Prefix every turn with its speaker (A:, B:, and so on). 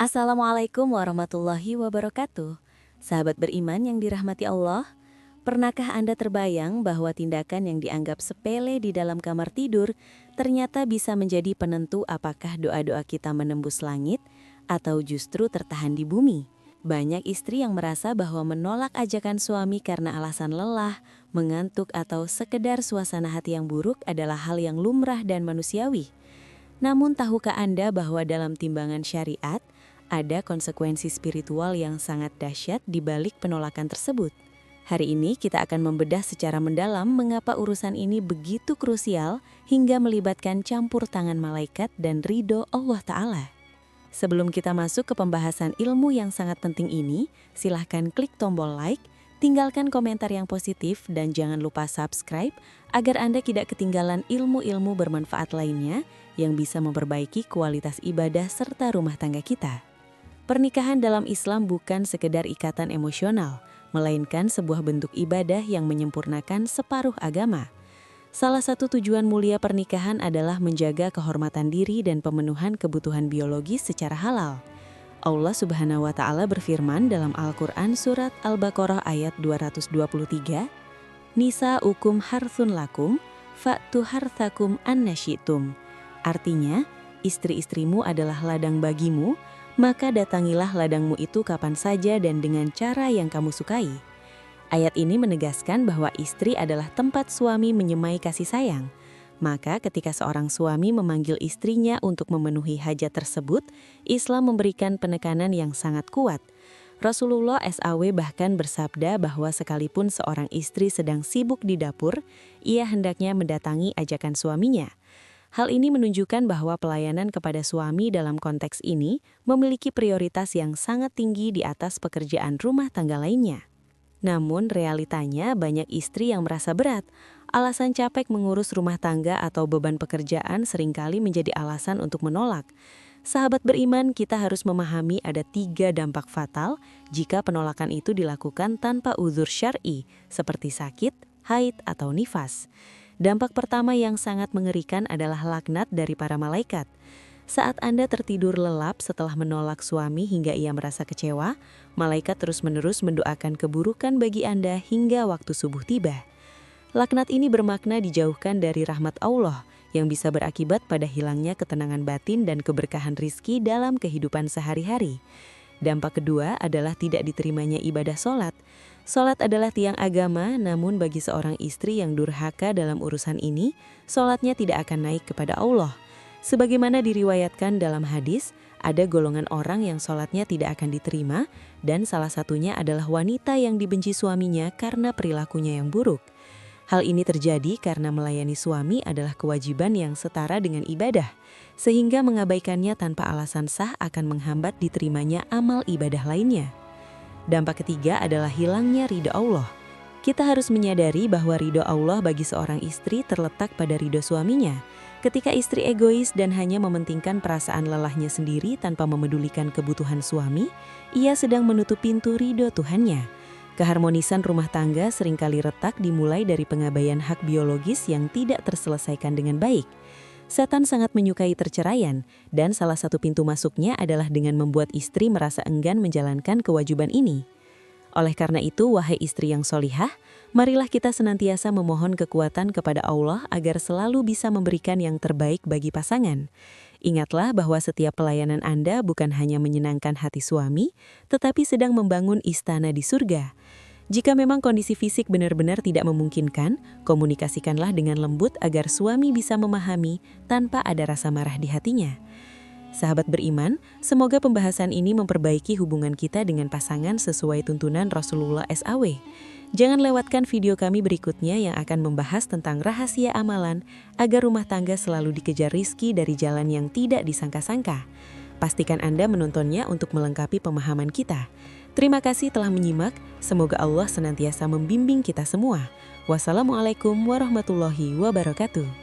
A: Assalamualaikum warahmatullahi wabarakatuh. Sahabat beriman yang dirahmati Allah, pernahkah Anda terbayang bahwa tindakan yang dianggap sepele di dalam kamar tidur ternyata bisa menjadi penentu apakah doa-doa kita menembus langit atau justru tertahan di bumi? Banyak istri yang merasa bahwa menolak ajakan suami karena alasan lelah, mengantuk atau sekedar suasana hati yang buruk adalah hal yang lumrah dan manusiawi. Namun tahukah Anda bahwa dalam timbangan syariat, ada konsekuensi spiritual yang sangat dahsyat di balik penolakan tersebut? Hari ini kita akan membedah secara mendalam mengapa urusan ini begitu krusial hingga melibatkan campur tangan malaikat dan ridho Allah Ta'ala. Sebelum kita masuk ke pembahasan ilmu yang sangat penting ini, silahkan klik tombol like, tinggalkan komentar yang positif, dan jangan lupa subscribe agar Anda tidak ketinggalan ilmu-ilmu bermanfaat lainnya yang bisa memperbaiki kualitas ibadah serta rumah tangga kita. Pernikahan dalam Islam bukan sekedar ikatan emosional, melainkan sebuah bentuk ibadah yang menyempurnakan separuh agama. Salah satu tujuan mulia pernikahan adalah menjaga kehormatan diri dan pemenuhan kebutuhan biologis secara halal. Allah Subhanahu wa Ta'ala berfirman dalam Al-Quran Surat Al-Baqarah ayat 223, Nisa'ukum harthun lakum, fa'tu harthakum annasyitum. Artinya, istri-istrimu adalah ladang bagimu, maka datangilah ladangmu itu kapan saja dan dengan cara yang kamu sukai. Ayat ini menegaskan bahwa istri adalah tempat suami menyemai kasih sayang. Maka ketika seorang suami memanggil istrinya untuk memenuhi hajat tersebut, Islam memberikan penekanan yang sangat kuat. Rasulullah SAW bahkan bersabda bahwa sekalipun seorang istri sedang sibuk di dapur, ia hendaknya mendatangi ajakan suaminya. Hal ini menunjukkan bahwa pelayanan kepada suami dalam konteks ini memiliki prioritas yang sangat tinggi di atas pekerjaan rumah tangga lainnya. Namun realitanya banyak istri yang merasa berat. Alasan capek mengurus rumah tangga atau beban pekerjaan seringkali menjadi alasan untuk menolak. Sahabat beriman, kita harus memahami ada 3 dampak fatal jika penolakan itu dilakukan tanpa uzur syar'i, seperti sakit, haid, atau nifas. Dampak pertama yang sangat mengerikan adalah laknat dari para malaikat. Saat Anda tertidur lelap setelah menolak suami hingga ia merasa kecewa, malaikat terus-menerus mendoakan keburukan bagi Anda hingga waktu subuh tiba. Laknat ini bermakna dijauhkan dari rahmat Allah yang bisa berakibat pada hilangnya ketenangan batin dan keberkahan rizki dalam kehidupan sehari-hari. Dampak kedua adalah tidak diterimanya ibadah sholat. Sholat adalah tiang agama, namun bagi seorang istri yang durhaka dalam urusan ini, sholatnya tidak akan naik kepada Allah. Sebagaimana diriwayatkan dalam hadis, ada golongan orang yang sholatnya tidak akan diterima, dan salah satunya adalah wanita yang dibenci suaminya karena perilakunya yang buruk. Hal ini terjadi karena melayani suami adalah kewajiban yang setara dengan ibadah, sehingga mengabaikannya tanpa alasan sah akan menghambat diterimanya amal ibadah lainnya. Dampak ketiga adalah hilangnya ridho Allah. Kita harus menyadari bahwa ridho Allah bagi seorang istri terletak pada ridho suaminya. Ketika istri egois dan hanya mementingkan perasaan lelahnya sendiri tanpa memedulikan kebutuhan suami, ia sedang menutup pintu ridho Tuhannya. Keharmonisan rumah tangga seringkali retak dimulai dari pengabaian hak biologis yang tidak terselesaikan dengan baik. Setan sangat menyukai perceraian, dan salah satu pintu masuknya adalah dengan membuat istri merasa enggan menjalankan kewajiban ini. Oleh karena itu, wahai istri yang solihah, marilah kita senantiasa memohon kekuatan kepada Allah agar selalu bisa memberikan yang terbaik bagi pasangan. Ingatlah bahwa setiap pelayanan Anda bukan hanya menyenangkan hati suami, tetapi sedang membangun istana di surga. Jika memang kondisi fisik benar-benar tidak memungkinkan, komunikasikanlah dengan lembut agar suami bisa memahami tanpa ada rasa marah di hatinya. Sahabat beriman, semoga pembahasan ini memperbaiki hubungan kita dengan pasangan sesuai tuntunan Rasulullah SAW. Jangan lewatkan video kami berikutnya yang akan membahas tentang rahasia amalan agar rumah tangga selalu dikejar rizki dari jalan yang tidak disangka-sangka. Pastikan Anda menontonnya untuk melengkapi pemahaman kita. Terima kasih telah menyimak, semoga Allah senantiasa membimbing kita semua. Wassalamualaikum warahmatullahi wabarakatuh.